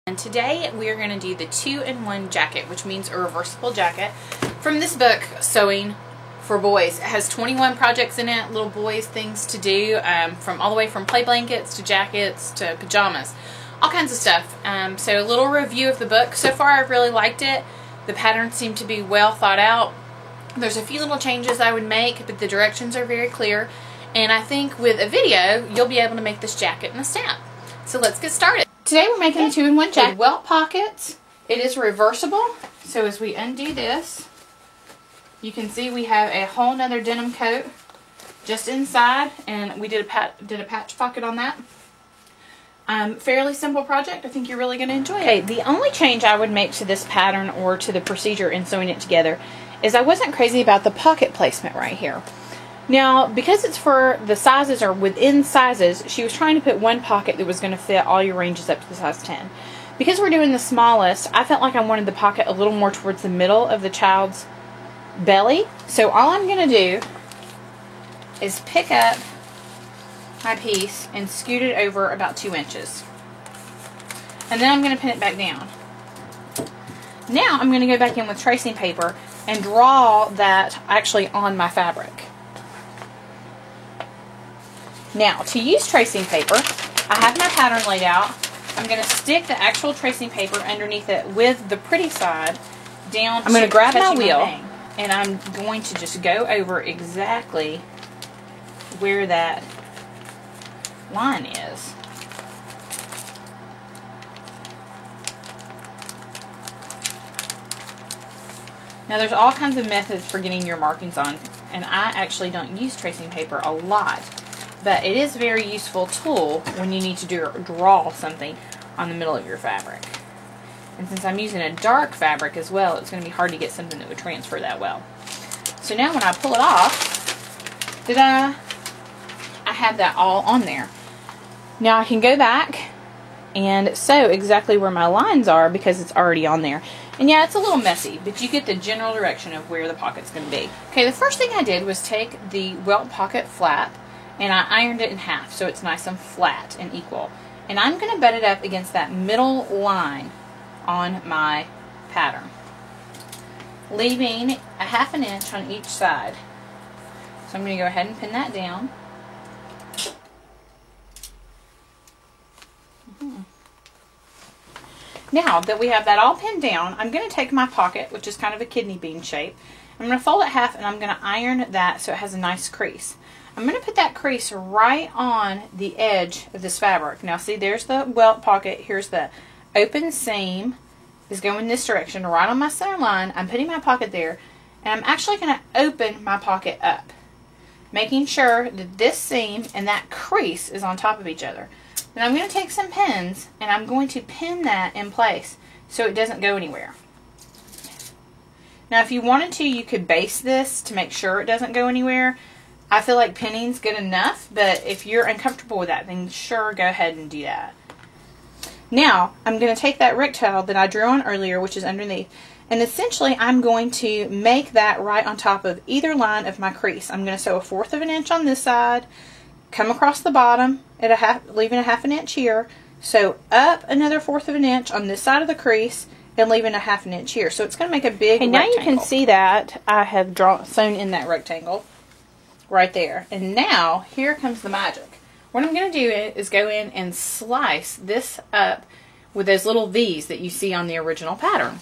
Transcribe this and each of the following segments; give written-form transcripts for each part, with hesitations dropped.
And today we are going to do the 2-in-1 jacket, which means a reversible jacket from this book, Sewing for Boys. It has 21 projects in it, little boys things to do, from all the way from play blankets to jackets to pajamas, all kinds of stuff. So a little review of the book. So far I've really liked it. The patterns seem to be well thought out. There's a few little changes I would make, but the directions are very clear. And I think with a video, you'll be able to make this jacket in a snap. So let's get started. Today we're making a 2-in-1 jacket. With welt pockets. It is reversible. So as we undo this, you can see we have a whole nother denim coat just inside, and we did a patch pocket on that. Fairly simple project. I think you're really going to enjoy it. Okay, the only change I would make to this pattern or to the procedure in sewing it together is I wasn't crazy about the pocket placement right here. Now, because it's for the sizes or within sizes, she was trying to put one pocket that was going to fit all your ranges up to the size 10. Because we're doing the smallest, I felt like I wanted the pocket a little more towards the middle of the child's belly. So all I'm going to do is pick up my piece and scoot it over about 2 inches. And then I'm going to pin it back down. Now I'm going to go back in with tracing paper and draw that actually on my fabric. Now, to use tracing paper, I have my pattern laid out. I'm going to stick the actual tracing paper underneath it with the pretty side down. I'm going to grab my wheel and I'm going to just go over exactly where that line is. Now, there's all kinds of methods for getting your markings on, and I actually don't use tracing paper a lot. But it is a very useful tool when you need to draw something on the middle of your fabric. And since I'm using a dark fabric as well, it's going to be hard to get something that would transfer that well. So now when I pull it off, I have that all on there. Now I can go back and sew exactly where my lines are because it's already on there. And yeah, it's a little messy, but you get the general direction of where the pocket's going to be. Okay, the first thing I did was take the welt pocket flap and I ironed it in half so it's nice and flat and equal. And I'm going to butt it up against that middle line on my pattern, leaving a 1/2 inch on each side. So I'm going to go ahead and pin that down. Now that we have that all pinned down, I'm going to take my pocket, which is kind of a kidney bean shape. I'm going to fold it half and I'm going to iron that so it has a nice crease. I'm going to put that crease right on the edge of this fabric. Now see, there's the welt pocket. Here's the open seam. Is going this direction, right on my center line. I'm putting my pocket there, and I'm actually going to open my pocket up, making sure that this seam and that crease is on top of each other. Then I'm going to take some pins, and I'm going to pin that in place so it doesn't go anywhere. Now if you wanted to, you could base this to make sure it doesn't go anywhere. I feel like pinning's good enough, but if you're uncomfortable with that, then sure, go ahead and do that. Now, I'm going to take that rectangle that I drew on earlier, which is underneath, and essentially I'm going to make that right on top of either line of my crease. I'm going to sew a 1/4 inch on this side, come across the bottom at leaving a 1/2 inch here, sew up another 1/4 inch on this side of the crease, and leaving a 1/2 inch here. So it's going to make a big rectangle. Now you can see that I have sewn in that rectangle right there. And now, here comes the magic. What I'm going to do is go in and slice this up with those little V's that you see on the original pattern.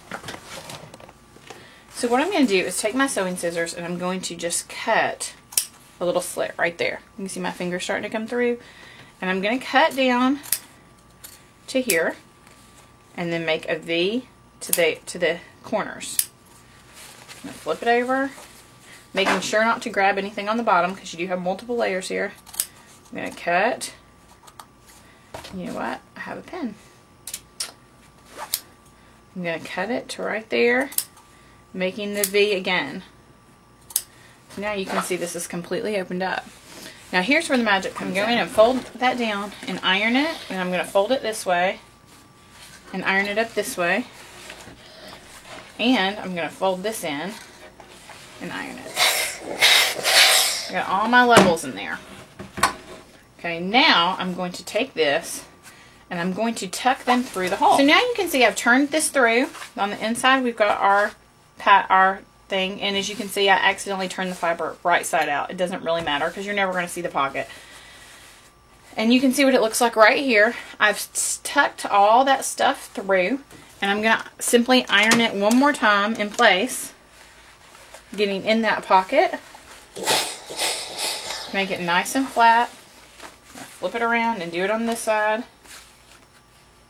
So what I'm going to do is take my sewing scissors and I'm going to just cut a little slit right there. You can see my fingers starting to come through. And I'm going to cut down to here and then make a V to the corners. I'm going to flip it over, making sure not to grab anything on the bottom because you do have multiple layers here. I'm going to cut. You know what? I have a pen. I'm going to cut it to right there, making the V again. Now you can see this is completely opened up. Now here's where the magic comes in. Go in and fold that down and iron it. And I'm going to fold it this way and iron it up this way. And I'm going to fold this in and iron it. I got all my levels in there. Okay, now I'm going to take this And I'm going to tuck them through the hole. So now you can see I've turned this through. On the inside we've got our thing, and as you can see I accidentally turned the fiber right side out. It doesn't really matter because you're never going to see the pocket. And you can see what it looks like right here. I've tucked all that stuff through, and I'm going to simply iron it one more time in place, getting in that pocket. Make it nice and flat. Flip it around and do it on this side,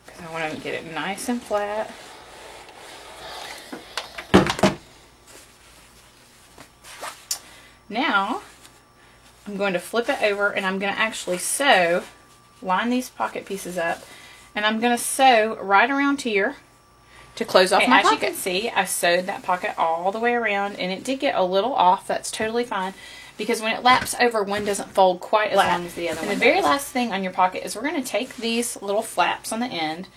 because I want to get it nice and flat. Now I'm going to flip it over, and I'm going to actually sew, line these pocket pieces up, and I'm going to sew right around here to close off my pocket. As you can see, I sewed that pocket all the way around, and it did get a little off. That's totally fine, because when it laps over, one doesn't fold quite as long as the other one. And the very last thing on your pocket is we're going to take these little flaps on the end,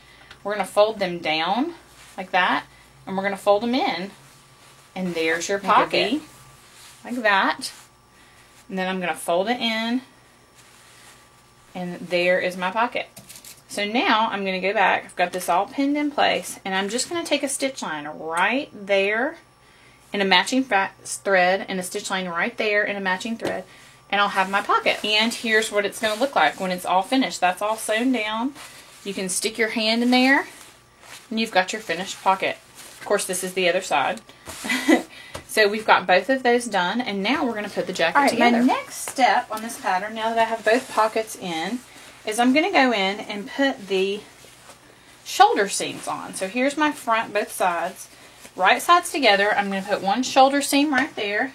we're going to fold them down like that, and we're going to fold them in, and there's your pocket. Like that. And then I'm going to fold it in, and there is my pocket. So now I'm going to go back. I've got this all pinned in place, and I'm just going to take a stitch line right there in a matching thread, and a stitch line right there in a matching thread, and I'll have my pocket. And here's what it's going to look like when it's all finished. That's all sewn down. You can stick your hand in there, and you've got your finished pocket. Of course, this is the other side. So we've got both of those done, and now we're going to put the jacket together. My next step on this pattern, now that I have both pockets in, is I'm going to go in and put the shoulder seams on. So here's my front, both sides. Right sides together, I'm going to put one shoulder seam right there.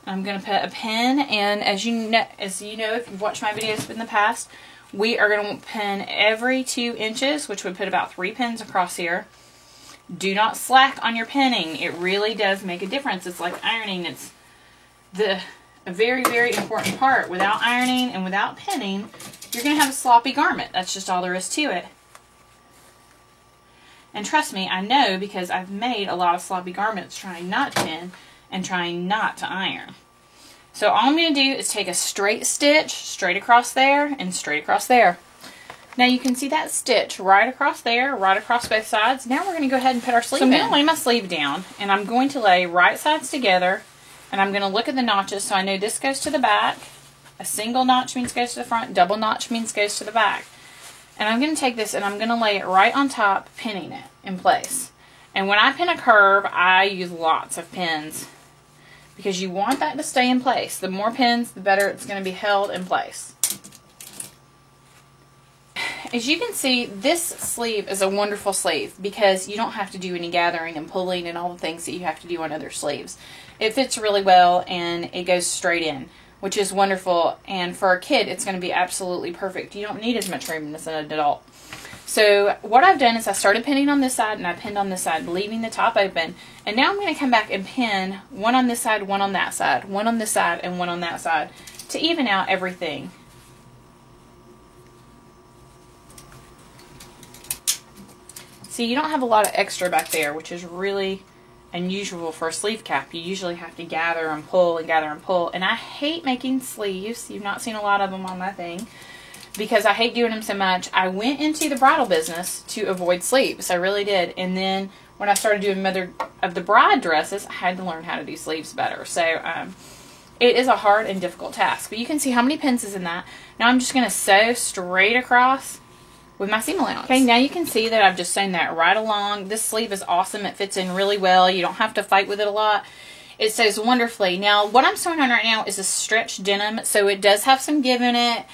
I'm going to put a pin, and as you know, if you've watched my videos in the past, we are going to pin every 2 inches, which would put about 3 pins across here. Do not slack on your pinning. It really does make a difference. It's like ironing. It's a very, very important part. Without ironing and without pinning, you're going to have a sloppy garment. That's just all there is to it. And trust me, I know, because I've made a lot of sloppy garments trying not to pin and trying not to iron. So all I'm going to do is take a straight stitch straight across there and straight across there. Now you can see that stitch right across there, right across both sides. Now we're going to go ahead and put our sleeve in. So I'm going to lay my sleeve down, and I'm going to lay right sides together, and I'm going to look at the notches so I know this goes to the back. A single notch means goes to the front, double notch means goes to the back. And I'm going to take this and I'm going to lay it right on top, pinning it in place. And when I pin a curve, I use lots of pins, because you want that to stay in place. The more pins, the better it's going to be held in place. As you can see, this sleeve is a wonderful sleeve because you don't have to do any gathering and pulling and all the things that you have to do on other sleeves. It fits really well, and it goes straight in, which is wonderful. And for a kid, it's going to be absolutely perfect. You don't need as much room as an adult. So what I've done is I started pinning on this side, and I pinned on this side, leaving the top open. And now I'm going to come back and pin one on this side, one on that side, one on this side, and one on that side to even out everything. See, you don't have a lot of extra back there, which is really unusual for a sleeve cap. You usually have to gather and pull and gather and pull. And I hate making sleeves. You've not seen a lot of them on my thing, because I hate doing them so much. I went into the bridal business to avoid sleeves. I really did. And then when I started doing Mother of the Bride dresses, I had to learn how to do sleeves better. So it is a hard and difficult task. But you can see how many pins is in that. Now I'm just going to sew straight across with my seam allowance. Okay, now you can see that I've just sewn that right along. This sleeve is awesome. It fits in really well. You don't have to fight with it a lot. It sews wonderfully. Now, what I'm sewing on right now is a stretch denim, so it does have some give in it.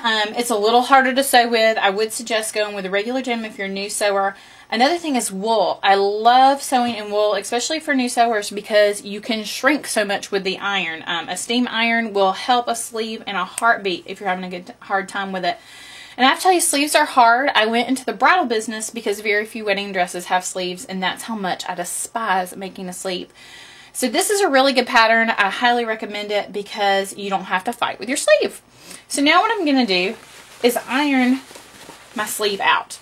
It's a little harder to sew with. I would suggest going with a regular denim if you're a new sewer. Another thing is wool. I love sewing in wool, especially for new sewers, because you can shrink so much with the iron. A steam iron will help a sleeve in a heartbeat if you're having a hard time with it. And I have to tell you, sleeves are hard. I went into the bridal business because very few wedding dresses have sleeves, and that's how much I despise making a sleeve. So this is a really good pattern. I highly recommend it because you don't have to fight with your sleeve. So now what I'm going to do is iron my sleeve out.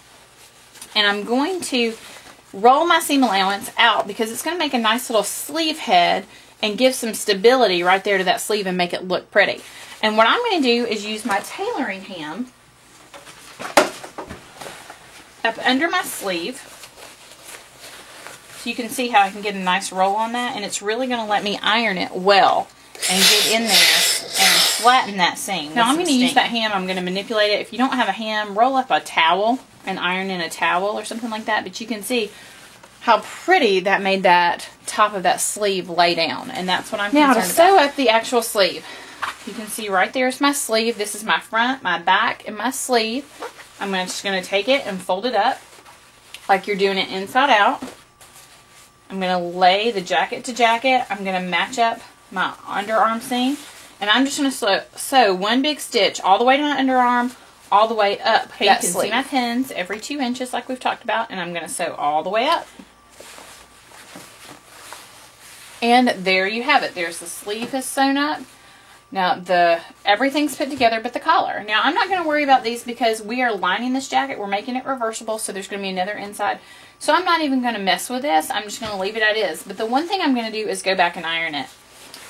And I'm going to roll my seam allowance out because it's going to make a nice little sleeve head and give some stability right there to that sleeve and make it look pretty. And what I'm going to do is use my tailoring ham up under my sleeve. So you can see how I can get a nice roll on that, and it's really going to let me iron it well and get in there and flatten that seam. Now I'm going to use that ham. I'm going to manipulate it. If you don't have a ham, roll up a towel and iron in a towel or something like that. But you can see how pretty that made that top of that sleeve lay down. And that's what I'm concerned about. Now to sew up the actual sleeve. You can see right there's my sleeve. This is my front, my back, and my sleeve. I'm just going to take it and fold it up like you're doing it inside out. I'm going to lay the jacket to jacket. I'm going to match up my underarm seam. And I'm just going to sew one big stitch all the way to my underarm, all the way up. Okay, you can see my pins every 2 inches like we've talked about. And I'm going to sew all the way up. And there you have it. There's the sleeve is sewn up. Now everything's put together but the collar. Now I'm not going to worry about these because we are lining this jacket. We're making it reversible, so there's going to be another inside. So I'm not even going to mess with this. I'm just going to leave it as is. But the one thing I'm going to do is go back and iron it.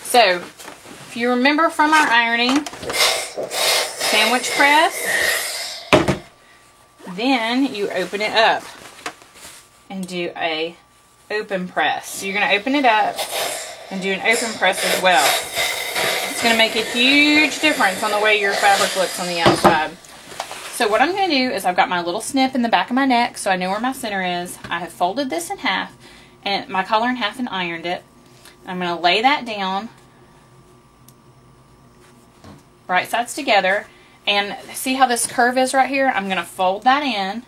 So if you remember from our ironing, sandwich press, then you open it up and do a open press. So you're going to open it up and do an open press as well. It's going to make a huge difference on the way your fabric looks on the outside. So what I'm going to do is I've got my little snip in the back of my neck so I know where my center is. I have folded this in half and my collar in half and ironed it. I'm going to lay that down, right sides together, and see how this curve is right here? I'm going to fold that in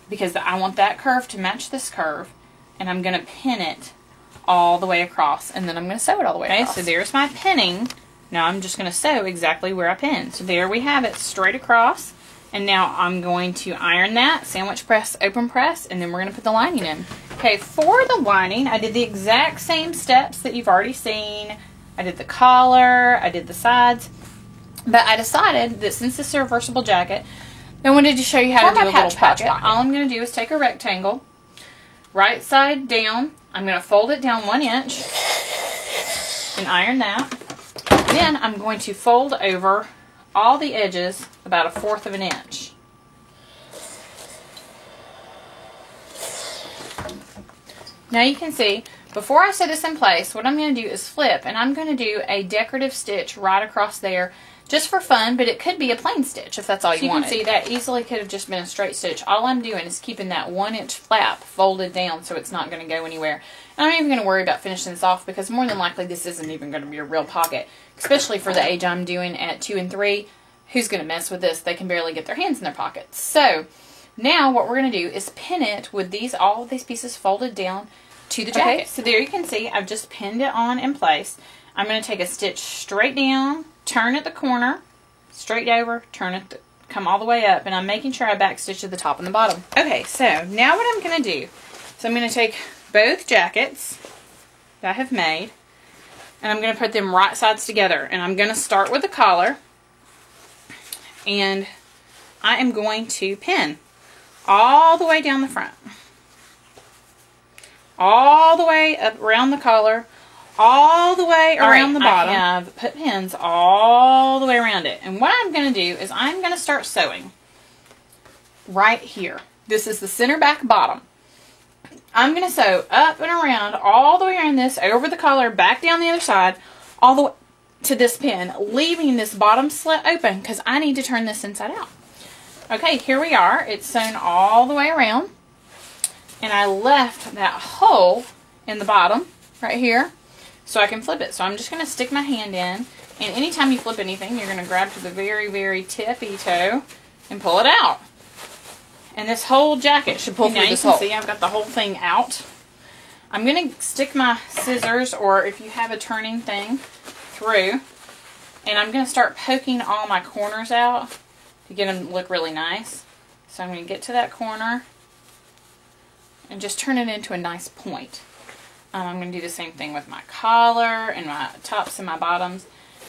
because I want that curve to match this curve, and I'm going to pin it all the way across, and then I'm going to sew it all the way across. So there's my pinning. Now I'm just going to sew exactly where I pinned. So there we have it, straight across. And now I'm going to iron that, sandwich press, open press, and then we're going to put the lining in. Okay, for the lining, I did the exact same steps that you've already seen. I did the collar, I did the sides, but I decided that since this is a reversible jacket, I wanted to show you how to do a little pocket. All I'm going to do is take a rectangle, right side down. I'm going to fold it down 1 inch and iron that. Then I'm going to fold over all the edges about 1/4 of an inch. Now you can see, before I set this in place, what I'm going to do is flip, and I'm going to do a decorative stitch right across there just for fun, but it could be a plain stitch if that's all you want. You can see that easily could have just been a straight stitch. All I'm doing is keeping that 1 inch flap folded down so it's not going to go anywhere. And I'm not even going to worry about finishing this off because more than likely this isn't even going to be a real pocket, especially for the age I'm doing at 2 and 3. Who's going to mess with this? They can barely get their hands in their pockets. So now what we're going to do is pin it with all of these pieces folded down to the jacket. Okay, so there you can see I've just pinned it on in place. I'm going to take a stitch straight down, turn at the corner, straight over, turn it, come all the way up, and I'm making sure I back stitch at the top and the bottom. Okay, so now what I'm going to do is I'm going to take both jackets that I have made and I'm going to put them right sides together, and I'm going to start with the collar, and I am going to pin all the way down the front, all the way up around the collar, all the way around the bottom. I have put pins all the way around it. And what I'm going to do is I'm going to start sewing right here. This is the center back bottom. I'm going to sew up and around all the way around this, over the collar, back down the other side, all the way to this pin, leaving this bottom slit open because I need to turn this inside out. Okay, here we are. It's sewn all the way around. And I left that hole in the bottom right here so I can flip it. So I'm just going to stick my hand in, and anytime you flip anything, you're going to grab to the very, very tippy toe and pull it out. And this whole jacket should pull through this hole. See, I've got the whole thing out. I'm going to stick my scissors, or if you have a turning thing, through, and I'm going to start poking all my corners out to get them to look really nice. So I'm going to get to that corner and just turn it into a nice point. I'm going to do the same thing with my collar and my tops and my bottoms,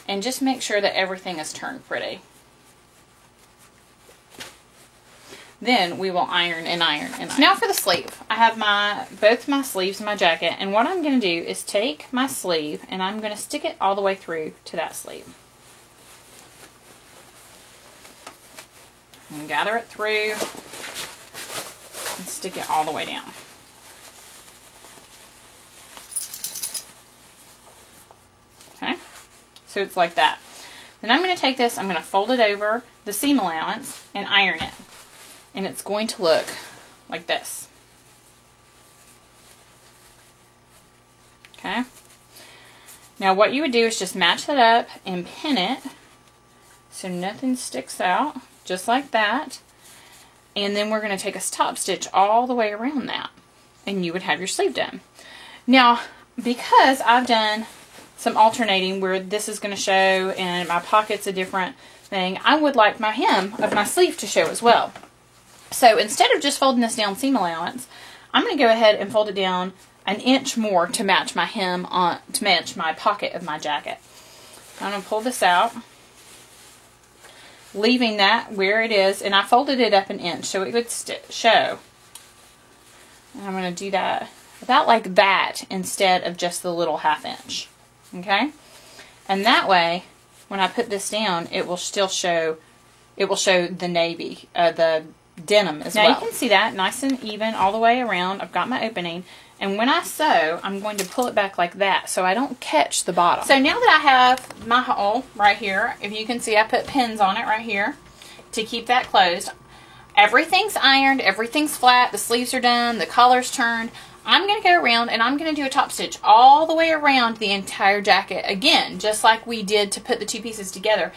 and just make sure that everything is turned pretty. Then we will iron and iron and iron. Now for the sleeve. I have both my sleeves in my jacket, and what I'm going to do is take my sleeve and I'm going to stick it all the way through to that sleeve. And gather it through. stick it all the way down. Okay, so it's like that. Then I'm going to take this, I'm going to fold it over the seam allowance and iron it. And it's going to look like this. Okay. Now what you would do is just match that up and pin it so nothing sticks out, just like that. And then we're going to take a top stitch all the way around that, and you would have your sleeve done. Now, because I've done some alternating where this is going to show and my pocket's a different thing, I would like my hem of my sleeve to show as well. So instead of just folding this down seam allowance, I'm going to go ahead and fold it down an inch more to match my hem on, to match my pocket of my jacket. I'm going to pull this out, leaving that where it is, and I folded it up an inch so it would show. And I'm going to do that about like that instead of just the little 1/2 inch. Okay? And that way, when I put this down, it will still show, it will show the navy, the denim as well. Now you can see that nice and even all the way around. I've got my opening. And when I sew, I'm going to pull it back like that so I don't catch the bottom. So now that I have my hole right here, if you can see I put pins on it right here to keep that closed. Everything's ironed, everything's flat, the sleeves are done, the collar's turned. I'm going to go around and I'm going to do a top stitch all the way around the entire jacket. Again, just like we did to put the two pieces together.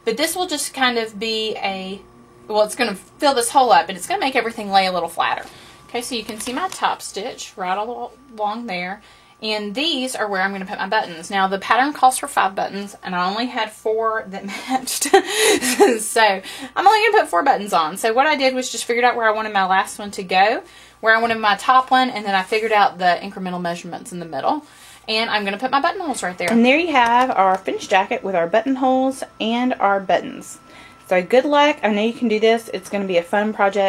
But this will just kind of be a, well, it's going to fill this hole up and it's going to make everything lay a little flatter. Okay, so you can see my top stitch right all along there. And these are where I'm going to put my buttons. Now, the pattern calls for 5 buttons, and I only had 4 that matched. So, I'm only going to put 4 buttons on. So, what I did was just figured out where I wanted my last one to go, where I wanted my top one, and then I figured out the incremental measurements in the middle. And I'm going to put my buttonholes right there. And there you have our finished jacket with our buttonholes and our buttons. So, good luck. I know you can do this. It's going to be a fun project.